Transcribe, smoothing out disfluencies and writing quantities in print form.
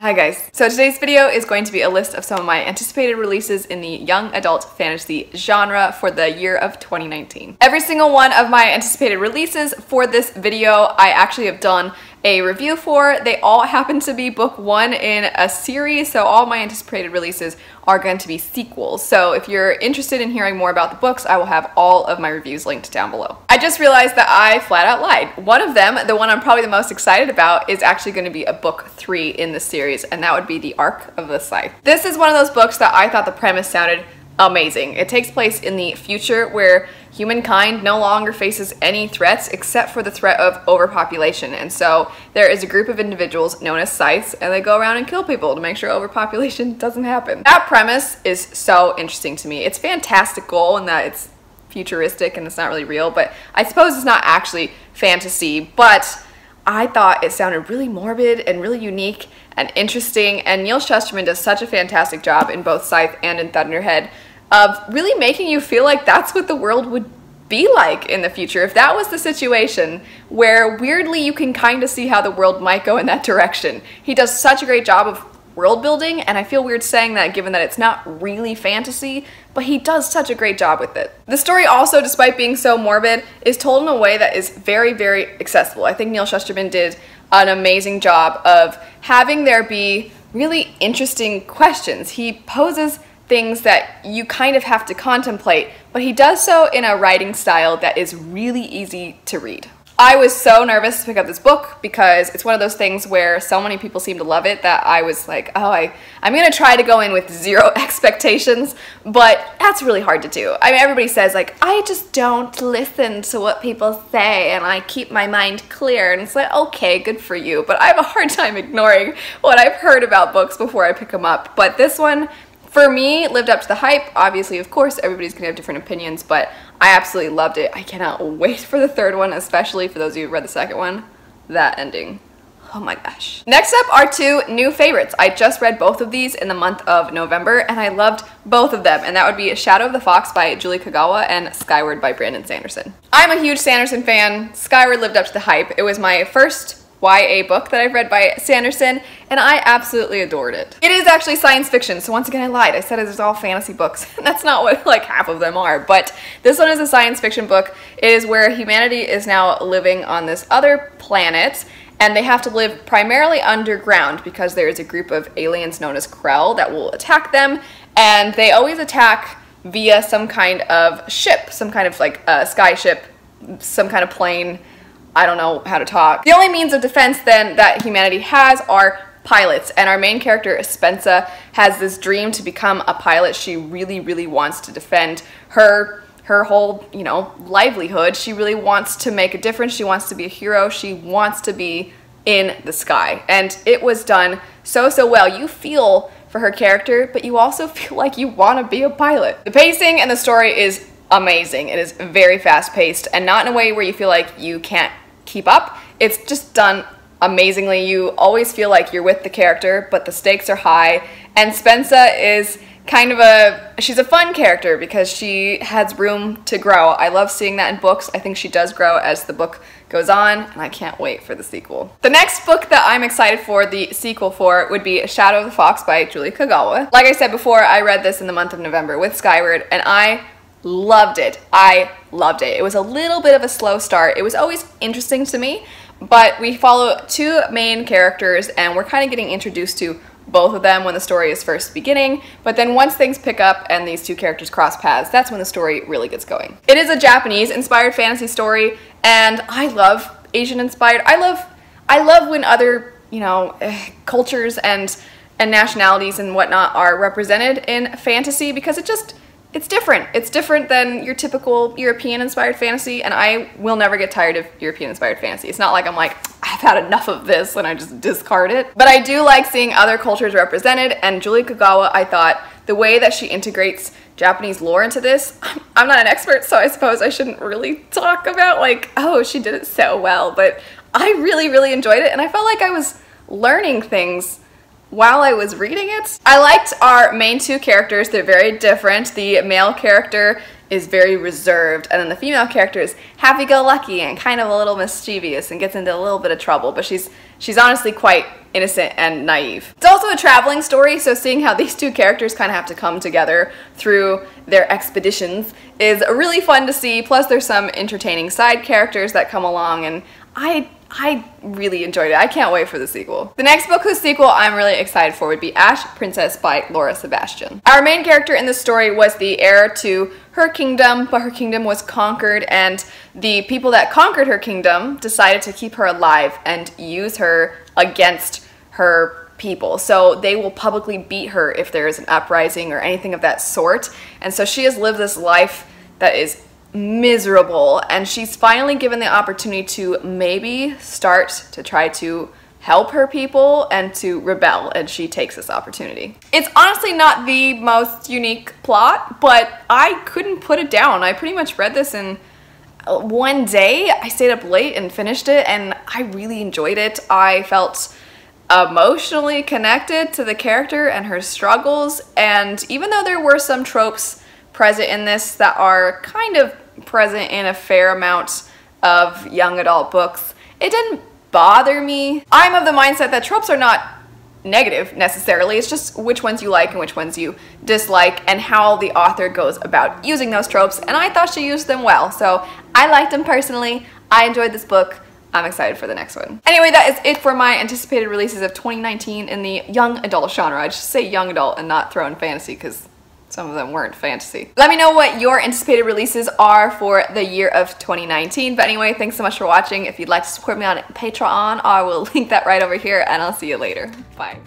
Hi guys, so today's video is going to be a list of some of my anticipated releases in the young adult fantasy genre for the year of 2019. Every single one of my anticipated releases for this video I actually have done a review for. They all happen to be book one in a series, so all my anticipated releases are going to be sequels. So if you're interested in hearing more about the books, I will have all of my reviews linked down below. I just realized that I flat out lied. One of them, the one I'm probably the most excited about, is actually going to be a book 3 in the series, and that would be The Arc of the Scythe. This is one of those books that I thought the premise sounded amazing. It takes place in the future where humankind no longer faces any threats except for the threat of overpopulation, and so there is a group of individuals known as scythes, and they go around and kill people to make sure overpopulation doesn't happen. That premise is so interesting to me. It's fantastical in that it's futuristic and it's not really real, but I suppose it's not actually fantasy, but I thought it sounded really morbid and really unique and interesting, and Neil Shusterman does such a fantastic job in both Scythe and in Thunderhead of really making you feel like that's what the world would be like in the future. If that was the situation, where weirdly you can kind of see how the world might go in that direction. He does such a great job of world building, and I feel weird saying that given that it's not really fantasy, but he does such a great job with it. The story also, despite being so morbid, is told in a way that is very, very accessible. I think Neil Shusterman did an amazing job of having there be really interesting questions. He poses things that you kind of have to contemplate, but he does so in a writing style that is really easy to read. I was so nervous to pick up this book because it's one of those things where so many people seem to love it that I was like, oh, I'm gonna try to go in with zero expectations, but that's really hard to do. I mean, everybody says like, I just don't listen to what people say and I keep my mind clear, and it's like, okay, good for you, but I have a hard time ignoring what I've heard about books before I pick them up. But this one, for me, lived up to the hype. Obviously, of course, everybody's gonna have different opinions, but I absolutely loved it. I cannot wait for the third one, especially for those of you who read the second one. That ending. Oh my gosh. Next up are two new favorites. I just read both of these in the month of November, and I loved both of them, and that would be Shadow of the Fox by Julie Kagawa and Skyward by Brandon Sanderson. I'm a huge Sanderson fan. Skyward lived up to the hype. It was my first YA book that I've read by Sanderson, and I absolutely adored it. It is actually science fiction, so once again I lied. I said it was all fantasy books. That's not what like half of them are, but this one is a science fiction book. It is where humanity is now living on this other planet, and they have to live primarily underground because there is a group of aliens known as Krell that will attack them, and they always attack via some kind of ship, some kind of like sky ship, some kind of plane. I don't know how to talk. The only means of defense then that humanity has are pilots, and our main character, Spencer, has this dream to become a pilot. She really, really wants to defend her whole, you know, livelihood. She really wants to make a difference. She wants to be a hero. She wants to be in the sky, and it was done so well. You feel for her character, but you also feel like you want to be a pilot. The pacing and the story is amazing. It is very fast-paced, and not in a way where you feel like you can't keep up. It's just done amazingly. You always feel like you're with the character, but the stakes are high, and Spencer is kind of she's a fun character because she has room to grow. I love seeing that in books. I think she does grow as the book goes on, and I can't wait for the sequel. The next book that I'm excited for the sequel for would be Shadow of the Fox by Julie Kagawa. Like I said before, I read this in the month of November with Skyward, and I loved it. I loved it. It was a little bit of a slow start. It was always interesting to me, but we follow two main characters, and we're kind of getting introduced to both of them when the story is first beginning, but then once things pick up and these two characters cross paths, that's when the story really gets going. It is a Japanese-inspired fantasy story, and I love Asian-inspired. I love when other, you know, cultures and nationalities and whatnot are represented in fantasy, because it's different. It's different than your typical European-inspired fantasy, and I will never get tired of European-inspired fantasy. It's not like I'm like, I've had enough of this and I just discard it. But I do like seeing other cultures represented, and Julie Kagawa, I thought, the way that she integrates Japanese lore into this, I'm not an expert, so I suppose I shouldn't really talk about like, oh, she did it so well, but I really, really enjoyed it, and I felt like I was learning things while I was reading it. I liked our main two characters. They're very different. The male character is very reserved, and then the female character is happy-go-lucky and kind of a little mischievous and gets into a little bit of trouble, but she's she's honestly quite innocent and naive. It's also a traveling story, so seeing how these two characters kind of have to come together through their expeditions is really fun to see. Plus there's some entertaining side characters that come along, and I really enjoyed it. I can't wait for the sequel. The next book whose sequel I'm really excited for would be Ash, Princess by Laura Sebastian. Our main character in this story was the heir to her kingdom, but her kingdom was conquered, and the people that conquered her kingdom decided to keep her alive and use her against her people. So they will publicly beat her if there is an uprising or anything of that sort. And so she has lived this life that is miserable, and she's finally given the opportunity to maybe start to try to help her people and to rebel, and she takes this opportunity. It's honestly not the most unique plot, but I couldn't put it down. I pretty much read this in one day. I stayed up late and finished it, and I really enjoyed it. I felt emotionally connected to the character and her struggles, and even though there were some tropes present in this that are kind of present in a fair amount of young adult books, it didn't bother me. I'm of the mindset that tropes are not negative necessarily, it's just which ones you like and which ones you dislike and how the author goes about using those tropes, and I thought she used them well, so I liked them personally. I enjoyed this book. I'm excited for the next one. Anyway, that is it for my anticipated releases of 2019 in the young adult genre. I just say young adult and not throw in fantasy because some of them weren't fantasy. Let me know what your anticipated releases are for the year of 2019. But anyway, thanks so much for watching. If you'd like to support me on Patreon, I will link that right over here, and I'll see you later. Bye.